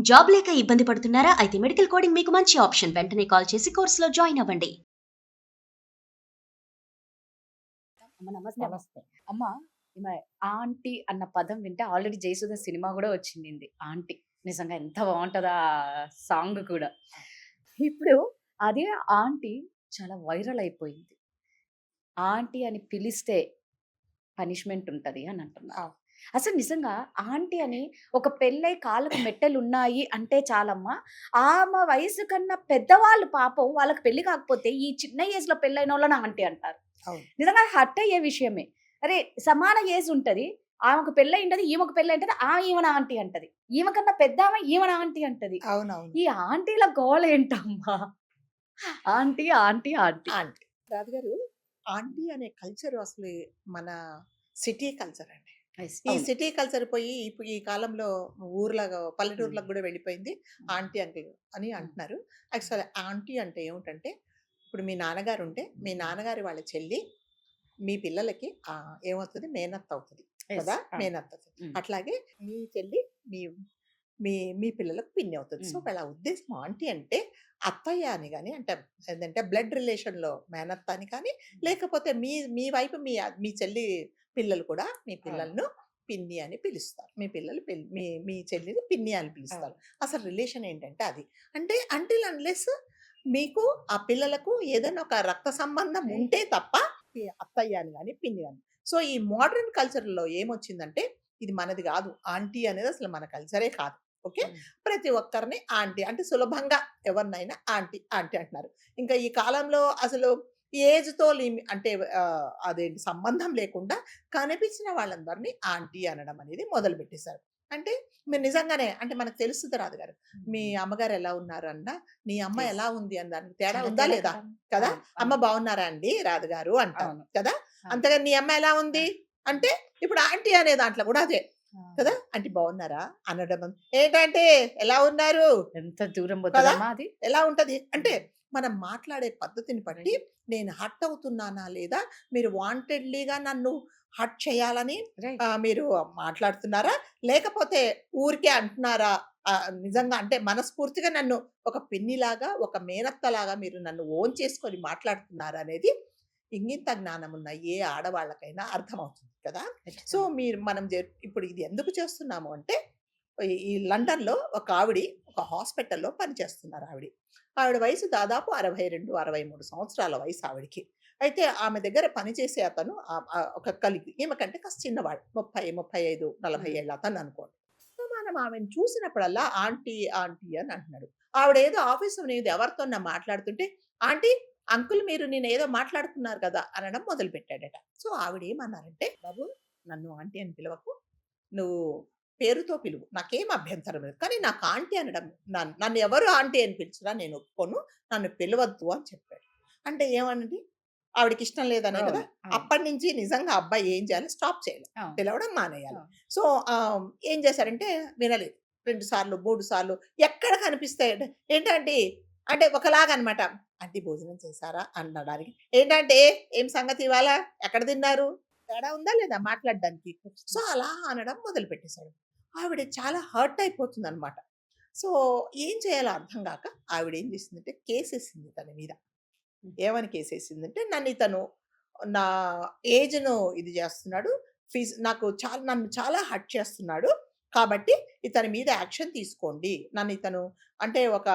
Job లేక ఇబ్బంది పడుతున్నారా? అయితే మెడికల్ కోడింగ్ మీకు మంచి ఆప్షన్. వెంటనే కాల్ చేసి కోర్సులో జాయిన్ అవ్వండి. అమ్మ నమస్తే అమ్మ. నమస్తే. అమ్మ ఈమె ఆంటీ అన్న పదం వింటే ఆల్రెడీ 'జయసుధ' సినిమా గూడా వచ్చిండింది. ఆంటీ. నిజంగా ఎంత బావుంటదో ఆ సాంగ్ కూడా. ఇప్పుడు అదే ఆంటీ చాలా వైరల్ అయిపోయింది. ఆంటీ అని పిలిస్తే పనిష్మెంట్ ఉంటది అని అంటున్నారు. అవును. అసలు నిజంగా ఆంటీ అని ఒక పెళ్ళై కాళ్ళకు మెట్టెలున్నాయి అంటే చాలమ్మా. ఆమె వయసు కన్నా పెద్దవాళ్ళు పాపం వాళ్ళకి పెళ్లి కాకపోతే ఈ చిన్న ఏజ్‌లో పెళ్లైనోళ్ళని ఆంటీ అంటారు. అవును. నిజంగా హర్ట్ అయ్యే విషయమే. అరే! సమాన ఏజ్ ఉంటది. ఆమెకు పెళ్లయింటది. ఈమెకు పెళ్లయింటది. ఈమెన ఆంటీ అంటది. ఈమె కన్నా పెద్దామె ఈమెన ఆంటీ అంటది. అవునవును. ఈ ఆంటీల గోల ఏంటమ్మా? Aunty, aunty, aunty. ఆంటీ. రాజుగారు ఆంటీ అనే కల్చర్ అసలు మన సిటీ కల్చర్ అండి. యెస్. ఈ అవును. సిటీ కల్చర్ పోయి ఇప్పుడు ఈ కాలంలో ఊర్లాగా పల్లెటూర్లకు గూడా వెళ్ళిపోయింది. ఆంటీ అంకుల్ అని హ్మ్. అంటున్నారు. యాక్చువల్లీ ఆంటీ అంటే ఏమిటంటే, ఇప్పుడు మీ నాన్నగారు ఉంటే, మీ నాన్నగారి వాళ్ళ చెల్లి మీ పిల్లలకి ఏమవుతది మేనత్త అవుతది యెస్. కదా! అవును. మేనత్త అవుతది. హ్మ్. అట్లాగే మీ చెల్లి మీ మీ మీ పిల్లలకు పిన్ని అవుతది. సో, హ్మ్. వాళ్ళ ఉద్దేశ్యం ఆంటీ అంటే అత్తయ్య అని గాని అంటే ఏందంటే బ్లడ్ రిలేషన్‌లో మేనత్త అని కానీ, లేకపోతే మీ మీ వైపు మీ చెల్లి పిల్లలు కూడా మీ అవును. పిల్లలను పిన్ని అని పిలుస్తారు. మీ పిల్లలు మీ మీ చెల్లిని పిన్ని అని పిలుస్తారు. అవును. అసలు రిలేషన్ ఏంటంటే అది. అంటే అంటిల్ అన్‌లెస్ మీకు ఆ పిల్లలకు ఏదైనా ఒక రక్త సంబంధం ఉంటే తప్ప అత్తయ్య అని గాని, పిన్ని అని. సో, ఈ మోడర్న్ కల్చర్‌లో ఏమొచ్చిందంటే ఇది మనది గాదు. ఆంటీ అనేది అసలు మన కల్చరే కాదు. ఓకే. హ్మ్. ప్రతి ఒక్కరిని ఆంటీ అంటే సులభంగా ఎవరినైనా ఆంటీ, ఆంటీ అంటున్నారు. ఇంకా ఈ కాలంలో అసలు ఏజ్‌తో అంటే అదేంటి సంబంధం లేకుండా కనిపించిన వాళ్ళందరిని ఆంటీ అనడం అనేది మొదలుపెట్టేసారు. అంటే మీరు నిజంగానే అంటే మనకు తెలుస్తది రాదుగారు. మీ అమ్మగారు ఎలా ఉన్నారు అన్నా, నీ అమ్మ యెస్. ఎలా ఉంది అన్న దానికి తేడా చాలా ఉందా తేడా లేదా? కదా! కదా! అవును. అమ్మ అవును. బాగున్నారా అండి రాదుగారు అంటారు. అవును. కదా! అవును. అంతేగాని నీ అమ్మ ఎలా ఉంది? అంటే ఇప్పుడు ఆంటీ అనే దాంట్లో కూడా అదే. ఆ! కదా! ఆంటీ బాగున్నారా? అనడం. ఏంటంటే ఎలా ఉన్నారు? ఎంత దూరం కదా! పోతదమ్మా అది. ఎలా ఉంటది? అంటే హ్మ్. మనం మాట్లాడే పద్ధతిని బట్టి రైట్. నేను హర్ట్ అవుతున్నానా? లేదా మీరు వాంటెడ్‌లీగా నన్ను హర్ట్ చేయాలని రైట్. మీరు మాట్లాడుతున్నారా? లేకపోతే ఊరికే అంటున్నారా? నిజంగా అంటే మనస్ఫూర్తిగా నన్ను ఒక పిన్నిలాగా, ఒక మేనత్తలాగా మీరు నన్ను ఓన్ చేసుకొని మాట్లాడుతున్నారా అనేది ఇంగిత జ్ఞానం ఉన్న ఏ ఆడవాళ్ళకైనా అర్థమవుతుంది కదా! సో, ఖచ్చితంగా. మనం ఇప్పుడు ఇది ఎందుకు చేస్తున్నాము అంటే ఈ లండన్‌లో ఒక ఒక హాస్పిటల్‌లో పనిచేస్తున్నారు ఆవిడ. ఆవిడ వయసు దాదాపు 62, 63 సంవత్సరాల వయసు ఆవిడకి. అయితే ఆమె దగ్గర పనిచేసే అతను ఒక కలీగ్ ఈమె కంటే కాస్త చిన్నవాడు. 30, 35, 40 హ్మ్. ఏళ్ల అతను అనుకోండి. సో, మనం ఆమెను చూసినప్పుడల్లా ఆంటీ, ఆంటీ అని అంటున్నాడు. ఆవిడేదో ఆఫీస్ మీద ఎవరితోన్నా మాట్లాడుతుంటే, ఆంటీ, అంకుల్ మీరు నేనేదో మాట్లాడుతున్నారు కదా! అనడం మొదలుపెట్టాడట. సో, ఆవిడేమన్నారంటే, బాబు నన్ను ఆంటీ అని పిలవకు. నువ్వు పేరుతో పిలువు. నాకేం అభ్యంతరం లేదు. కానీ నాకు ఆంటీ అనడం నన్ను ఎవరు ఆంటీ అని పిలిచినా నేను ఒప్పుకోను. నన్ను పిలవద్దు అని చెప్పాడు. అంటే ఏమనండి? ఆవిడకిష్టం లేదనే కదా! అవును. అవును. అప్పటినుంచి నిజంగా ఆ అబ్బాయి ఏం చేయాలి? స్టాప్ చేయాలి. అవును. పిలవడం మానేయాలి. అవును. సో, ఏం చేశారంటే వినలేదు. 2 సార్లు, 3 సార్లు ఎక్కడ కనిపిస్తాయంటే ఏంటండి? అంటే ఒకలాగనమాట. ఆంటీ భోజనం చేశారా? అనడానికి. ఏంటంటే ఏం సంగతి ఇవాళ? ఎక్కడ తిన్నారు? తేడా ఉందా లేదా మాట్లాడడానికి? సో, అలా అనడం మొదలుపెట్టేసాడు. ఆవిడ చాలా హర్ట్ అయిపోతుందనమాట. సో, ఏం చేయాలో అర్థం గాక ఆవిడేం చేసిందంటే కేసేసింది తన మీద. హ్మ్. ఏమని కేసేసిందంటే నన్నితను నా ఏజ్‌ను ఇది జేస్తున్నాడు. నన్ను చాలా హర్ట్ చేస్తున్నాడు. కాబట్టి ఇతని మీద యాక్షన్ తీసుకోండి. నన్నితను అంటే ఒక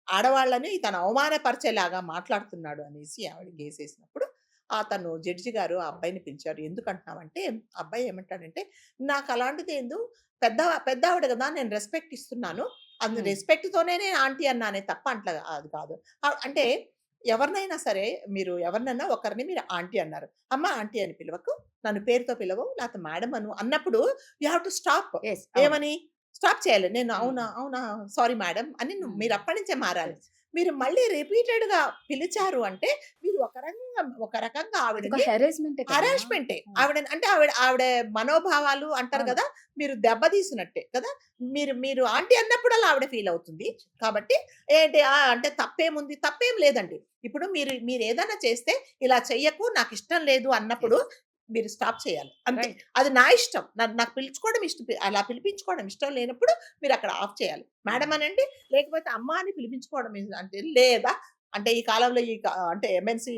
ఆడవాళ్ళని ఇతను అవమానపరిచేలాగా మాట్లాడుతున్నాడు అనేసి ఆవిడ కేసేసినప్పుడు, అతను జడ్జి గారు ఆ అబ్బాయిని పిలిచారు. ఎందుకంటున్నావంటే, ఆ అబ్బాయి ఏమంటాడంటే, నాకలాంటిదేందో పెద్దావిడ గదా! నేను రెస్పెక్ట్ ఇస్తున్నాను. హ్మ్. రెస్పెక్ట్‌తోనే నేను ఆంటీ అన్నానే తప్ప అది కాదు. అంటే ఎవరినైనా సరే ఎవరినన్నా ఒకరిని మీరు ఆంటీ అన్నారు. అమ్మ ఆంటీ అని పిలవకు. నన్ను పేరుతో పిలవు. లేకపోతే మేడమ్ అను అన్నప్పుడు you have to stop. Yes. అవును. ఏమని? స్టాప్ చేయాలి. నేను అవునా? హ్మ్. అవునా? సారీ మేడమ్ అని హ్మ్. మీరు అప్పటి నుంచే మారాలి. యెస్. మీరు మళ్ళీ రిపీటెడ్‌గా పిలిచారు అంటే మీరు ఒక రకంగా అదొక ఆవిడని హెరాస్మెంటే కదమ్మా! హరాస్మెంటే. ఆ! ఆవిడ మనోభావాలు అంటారు అవును. గదా! మీరు దెబ్బతీసినట్టే కదా! మీరు మీరు ఆంటీ అన్నప్పుడల్లా ఆవిడ ఫీల్ అవుతుంది. కాబట్టి ఏంటి అంటే తప్పేముంది? తప్పేం లేదండి. ఇప్పుడు మీరేదైనా చేస్తే ఇలా చెయ్యకు నాకిష్టం లేదు అన్నప్పుడు యెస్. మీరు స్టాప్ చేయాలి అంతే. రైట్. అది నా ఇష్టం. నాకు పిలుచుకోవడం ఇష్టం. అలా పిలిపించుకోవడం ఇష్టం లేనప్పుడు మీరు అక్కడ ఆఫ్ చేయాలి. మేడం అనండి, లేకపోతే అమ్మ అని పిలిపించుకోవడం అంటే లేదా అంటే ఈ కాలంలో అంటే ఎంఎన్‌సి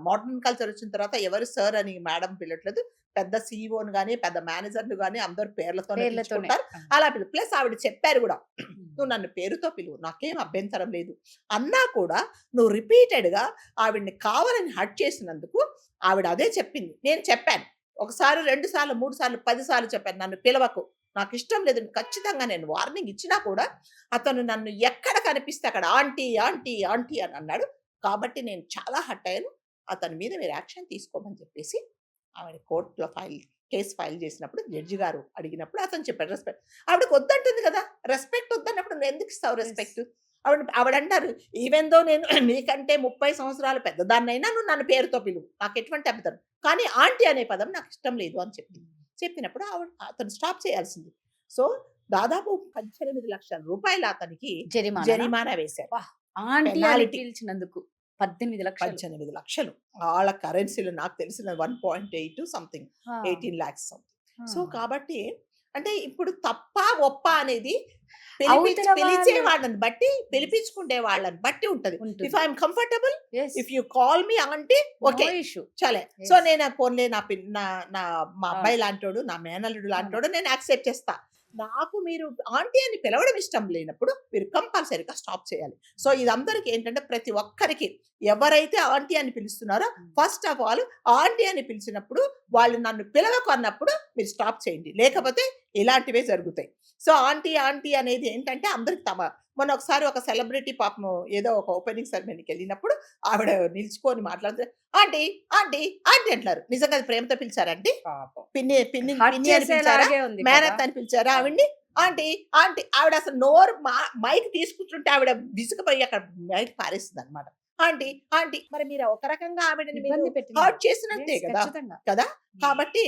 మోడర్న్ కల్చర్ వచ్చిన తర్వాత ఎవరు సార్ అని మేడం పిలవట్లేదు. పెద్ద సీఈఓని గాని, పెద్ద మేనేజర్‌లు గాని అందరూ పేర్లతోనే పేర్లతోనే. పిలుచుకుంటారు. అలా ప్లస్ ఆవిడ చెప్పారు గూడా. "నువ్వు నన్ను పేరుతో పిలువు. నాకేం అభ్యంతరం లేదు." అన్నా కూడా నువ్వు రిపీటెడ్‌గా ఆవిడని కావాలని హర్ట్ చేసినందుకు ఆవిడ అదే చెప్పింది. నేను చెప్పాను. ఒకసారి, 2 సార్లు, 3 సార్లు, 10 సార్లు చెప్పాను. "నన్ను పిలవకు. నాకిష్టం లేదు." ఖచ్చితంగా నేను వార్నింగ్ ఇచ్చినా కూడా అతను నన్ను ఎక్కడ కనిపిస్తే అక్కడ ఆంటీ, ఆంటీ, ఆంటీ అని అన్నాడు. కాబట్టి నేను చాలా హర్ట్ అయ్యాను. అతని మీద మీరు యాక్షన్ తీసుకోమని చెప్పేసి ఆవిడ కోర్ట్‌లో కేస్ ఫైల్ చేసినప్పుడు జడ్జి గారు అడిగినప్పుడు అతను చెప్పాడు రెస్పెక్ట్. ఆవిడకి వద్దంటుంది కదా! రెస్పెక్ట్ వద్దన్నప్పుడు నువ్వెందుకు ఇస్తావు రెస్పెక్ట్? ఆవిడంటారు, ఈవెన్ దో నేను నీకంటే 30 సంవత్సరాలు పెద్దదాన్నైనా నువ్వు నన్ను పేరుతో పిలువు. నాకెటువంటి అభ్యంతరం. కానీ ఆంటీ అనే పదం నాకిష్టం లేదు అని చెప్పింది. చెప్పినప్పుడు అతను స్టాప్ చేయాల్సింది. సో, దాదాపు 18,00,000 రూపాయలు అతనికి జరిమానా వేశారు. ఆంటీ అని పెనాల్టీ. పిలిచినందుకు 18,00,000. 18,00,000 వాళ్ళ కరెన్సీలో నాకు తెలిసిన 1.8 సంథింగ్ 18 lakhs సంథింగ్. సో కాబట్టి అంటే ఇప్పుడు తప్ప ఒప్ప అనేది అవతల పిలిచే వాళ్ళ- వాళ్ళని బట్టి పిలిపించుకునే వాళ్ళని బట్టి ఉంటది. ఉంటుంది. If I'm comfortable, Yes. If you call me aunty, okay No issue. Chale. Yes. So నేను పోన్లే నా మా అవును. అబ్బాయి లాంటోడు, నా మేనల్లుడు లాంటోడు నేను యాక్సెప్ట్ చేస్తా. నాకు మీరు ఆంటీ అని పిలవడం ఇష్టం లేనప్పుడు మీరు కంపల్సరీగా స్టాప్ చేయాలి. సో ఇది అందరికి ఏంటంటే ప్రతి ఒక్కరికి ఎవరైతే ఆంటీ అని పిలుస్తున్నారో ఫస్ట్ ఆఫ్ ఆల్ ఆంటీ అని పిలిచినప్పుడు వాళ్ళు నన్ను పిలవకు అన్నప్పుడు మీరు స్టాప్ చేయండి. లేకపోతే ఇలాంటివే జరుగుతాయి. సో ఆంటీ ఆంటీ అనేది ఏంటంటే అందరికి మొన్న ఒకసారి ఒక సెలబ్రిటీ పాపం ఏదో ఒక ఓపెనింగ్ సెరమనీకి వెళ్ళినప్పుడు ఆవిడ నిల్చుకొని మాట్లాడితే ఆంటీ ఆంటీ ఆంటీ అంటారు. నిజంగా అది ప్రేమతో పిలిచారండి? పాపం. పిన్ని పిన్ని హర్ట్ పిన్ని అని పిలిచారా? చేసేలాగే ఉంది మేనత్ కదా. అని పిలిచారా ఆవిడ్ని? ఆంటీ ఆంటీ ఆవిడ అసలు నోరు మైక్ తీసుకుంటుంటే ఆవిడ విసుగుపోయి అక్కడ మైక్ పారేస్తుంది అనమాట. ఆంటీ ఆంటీ మరి మీరు ఒక రకంగా ఆవిడని మీరు ఇబ్బంది పెట్టినారు. హర్ట్ చేసినట్టే Yes, కదా ఖచ్చితంగా. కదా కాబట్టి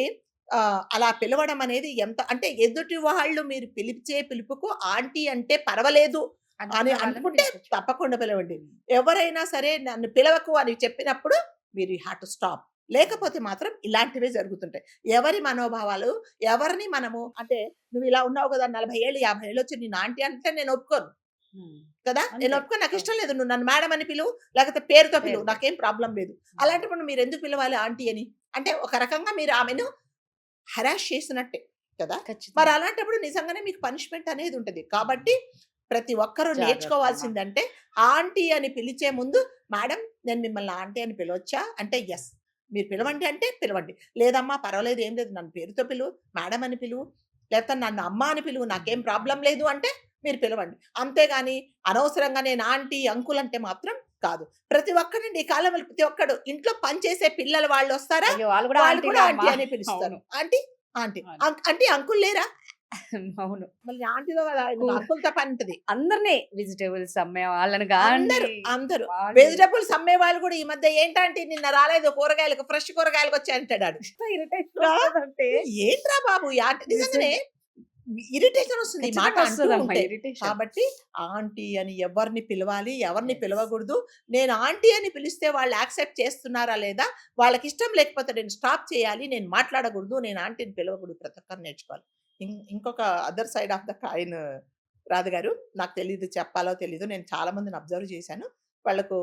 అలా పిలవడం అనేది ఎంత అంటే ఎదుటి వాళ్ళు మీరు పిలిచే పిలుపుకు ఆంటీ అంటే పర్వాలేదు అని అనుకున్న వాళ్ళని అనుకుంటే పిలిచొచ్చు. తప్పకుండా పిలవండి. ఎవరైనా సరే నన్ను పిలవకు అని చెప్పినప్పుడు మీరు హ్యావ్ టు స్టాప్. లేకపోతే మాత్రం ఇలాంటివే జరుగుతుంటాయి. ఎవరి మనోభావాలు ఎవరిని మనము అంటే నువ్వు ఇలా ఉన్నావు కదా 40 ఏళ్ళు 50 ఏళ్ళు వచ్చి నేను ఆంటీ అంటే నేను ఒప్పుకోను కదా. నేను అంతే. ఒప్పుకోను. నాకు ఇష్టం లేదు. నువ్వు నన్ను మేడం అని పిలువు, లేకపోతే పేరుతో పిలువు, పేరుతో. నాకేం ప్రాబ్లం లేదు. అలాంటప్పుడు మీరు ఎందుకు పిలవాలి ఆంటీ అని? అంటే ఒక రకంగా మీరు ఆమెను హరాస్ చేసినట్టే కదా. ఖచ్చితంగా. మరి అలాంటప్పుడు నిజంగానే మీకు పనిష్మెంట్ అనేది ఉంటది. కాబట్టి ప్రతి ఒక్కరూ జాగ్రత్త నేర్చుకోవాల్సిందంటే ఆంటీ అని పిలిచే ముందు మేడం నేను మిమ్మల్ని ఆంటీ అని పిలవచ్చా అంటే ఎస్ మీరు పిలవండి అంటే పిలవండి. లేదమ్మా పర్వాలేదు ఏం లేదు నన్ను పేరుతో పిలువు, మేడం అని పిలువు, లేకపోతే నన్ను అమ్మ అని పిలువు, నాకేం ప్రాబ్లం లేదు అంటే మీరు పిలవండి. అంతేగాని అనవసరంగా నేను ఆంటీ అంకుల్ అంటే మాత్రం కాదు. ప్రతి ఒక్కరండి ఈ కాలంలో ప్రతి ఒక్కడు ఇంట్లో పనిచేసే పిల్లలు వాళ్ళు వస్తారా అయ్యో, వాళ్ళు కూడా వాళ్ళు కూడా ఆంటీలే ఆంటీ అమ్మా. అని పిలుస్తారు. అవును. ఆంటీ ఆంటీ అవును. అంటే అంకుల్ లేరా? అవును. మళ్ళీ ఆంటీలో కదా అంకుల్తో పని ఉంటది. అందరినీ వెజిటేబుల్స్ అమ్మే వాళ్ళని అందరూ కానీ అందరూ వెజిటబుల్స్ అమ్మే వాళ్ళు కూడా ఈ మధ్య ఏంటంటే నిన్న రాలేదు కూరగాయలకు ఫ్రెష్ కూరగాయలకు వచ్చి అంటాడు ఆడు. ఏంట్రా బాబు ఈ ఆంటీ నిజంగానే ఇరిటేషన్ వస్తుంది ఈ మాట అంటూ ఉంటే. కాబట్టి ఆంటీ అని ఎవరిని పిలవాలి ఎవరిని Yes. పిలవకూడదు. నేను ఆంటీ అని పిలిస్తే వాళ్ళు యాక్సెప్ట్ చేస్తున్నారా లేదా, వాళ్ళకి ఇష్టం లేకపోతే నేను స్టాప్ చేయాలి, నేను మాట్లాడకూడదు, నేను ఆంటీని పిలవకూడదు. ప్రతి ఒక్కరు నేర్చుకోవాలి. ఇంకొక other side of the coin Radha గారు నాకు తెలీదు చెప్పాలో తెలీదు. నేను చాలా మందిని అబ్జర్వ్ చేశాను. వాళ్ళకు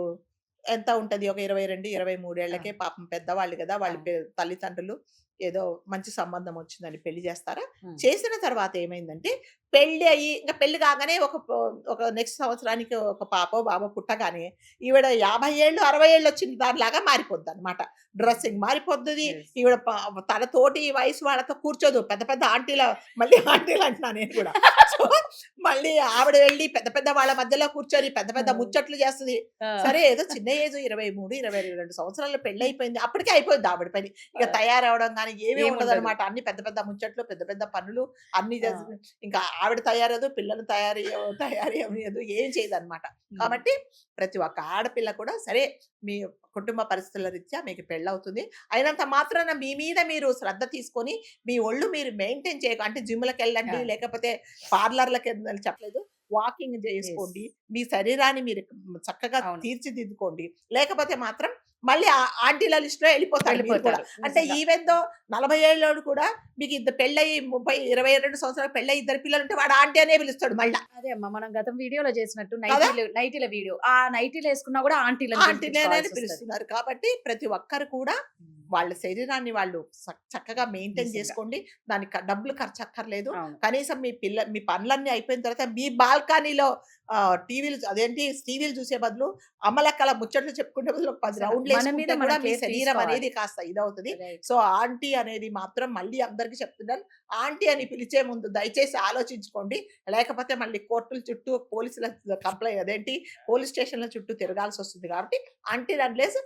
ఎంత ఉంటది ఒక 22, 23 ఏళ్లకే పాపం పెద్దవాళ్ళు కదా వాళ్ళ తల్లిదండ్రులు ఏదో మంచి సంబంధం వచ్చిందని పెళ్లి చేస్తారా. చేసిన తర్వాత ఏమైందంటే పెళ్లి అయ్యి ఇంకా పెళ్లి కాగానే ఒక నెక్స్ట్ సంవత్సరానికి ఒక పాపో బాబో పుట్టగానే ఈవిడ 50 ఏళ్ళు 60 ఏళ్ళు వచ్చిన దానిలాగా మారిపోద్ది అనమాట. డ్రెస్సింగ్ మారిపోద్ది. ఈవిడ తన తోటి వయసు వాళ్ళతో కూర్చోదు. పెద్ద పెద్ద ఆంటీల మళ్ళీ ఆంటీలు అంటున్నా నేను కూడా. సో మళ్ళీ ఆవిడ వెళ్ళి పెద్ద పెద్ద వాళ్ళ మధ్యలో కూర్చొని పెద్ద పెద్ద ముచ్చట్లు చేస్తుంది. సరే ఏదో చిన్న ఏజ్ 23, 22 సంవత్సరాల్లో పెళ్లి అయిపోయింది. అప్పటికే అయిపోయింది ఆవిడ పని. ఇక తయారవడం కానీ ఏమీ ఉండదు అనమాట. అన్ని పెద్ద పెద్ద ముచ్చట్లు పెద్ద పెద్ద పనులు అన్ని ఇంకా ఆవిడ తయారదు, పిల్లలు తయారయ్యదు, ఏం చేయదు అనమాట. కాబట్టి ప్రతి ఒక్క ఆడపిల్ల కూడా సరే మీ కుటుంబ పరిస్థితుల రీత్యా మీకు పెళ్ళవుతుంది అయినంత మాత్రాన మీ మీద మీరు శ్రద్ధ తీసుకొని మీ ఒళ్ళు మీరు మెయింటైన్ చేయక అంటే జిమ్లకు వెళ్ళండి లేకపోతే పార్లర్లకి చెప్పలేదు, వాకింగ్ చేసుకోండి, మీ శరీరాన్ని మీరు చక్కగా అవును. తీర్చిదిద్దుకోండి. లేకపోతే మాత్రం మళ్ళీ ఆంటీల లిస్ట్ లో వెళ్ళిపోతారు మీరు కూడా. వెళ్ళిపోతారు అంటే నిజంగా. ఈవెన్ దో 40 ఏళ్ళోడు కూడా మీకు ఇద్దరు పెళ్ళయి 22 సంవత్సరాలు పెళ్ళయి ఇద్దరు పిల్లలు ఉంటే వాడు ఆంటీ అనే పిలుస్తాడు మళ్ళా. అదే అమ్మా మనం గతం వీడియోలో చేసినట్టు కదా? నైటీల వీడియో ఆ నైటీలు వేసుకున్నా కూడా ఆంటీలను ఆంటీనే పిలిపించుకోవాల్సి వస్తది. పిలుస్తున్నారు కాబట్టి ప్రతి ఒక్కరు కూడా వాళ్ళ శరీరాన్ని వాళ్ళు చక్కగా మెయింటైన్ నిజంగా. చేసుకోండి. దానికి డబ్బులు ఖర్చు అక్కర్లేదు. అవును. కనీసం మీ పనులన్నీ అయిపోయిన తర్వాత మీ బాల్కనీలో టీవీలు టీవీలు చూసే బదులు అమ్మలక్కల ముచ్చట్లు చెప్పుకునే బదులు ఒక 10 అసలు రౌండ్లు మన మీద వేసుకుంటే కూడా మనం మీ కేర్ శరీరం తీసుకోవాలి. అనేది కాస్త ఇదవుతుంది. Right. సో ఆంటీ అనేది మాత్రం మళ్ళీ అందరికీ చెప్తున్నాను, ఆంటీ అని పిలిచే ముందు దయచేసి ఆలోచించుకోండి. లేకపోతే మళ్ళీ కోర్టుల చుట్టూ పోలీసుల పోలీస్ స్టేషన్ల చుట్టూ తిరగాల్సి వస్తుంది. కాబట్టి ఆంటీ అన్లెస్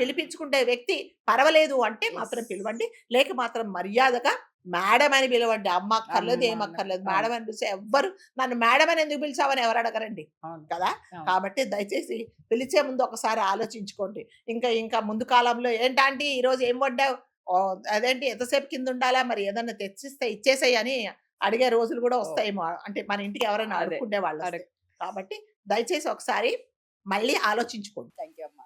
పిలిపించుకుంటే వ్యక్తి పర్వాలేదు అంటే మాత్రం పిలవండి. లేక మాత్రం మర్యాదగా మేడం అని పిలవండి. అమ్మ అక్కర్లేదు, అమ్మ ఏమక్కర్లేదు. అవును. మేడం అని పిలిస్తే ఎవ్వరు నన్ను మేడం అని ఎందుకు పిలిచావని ఎవరు అడగరండి అవును. కదా. అవును. కాబట్టి దయచేసి పిలిచే ముందు ఒకసారి ఆలోచించుకోండి. ఇంకా ముందు కాలంలో ఏంటంటే ఈ రోజు ఏం వండావు, ఎంతసేపు కింద ఉండాలా, మరి ఏదన్నా తెచ్చిస్తే ఇచ్చేసేయి అని అడిగే రోజులు కూడా వస్తాయేమో. అంటే మన ఇంటికి ఎవరైనా అదే. అడుక్కుండే వాళ్ళు వస్తే. కాబట్టి దయచేసి ఒకసారి మళ్ళీ ఆలోచించుకోండి. థ్యాంక్ యూ అమ్మా.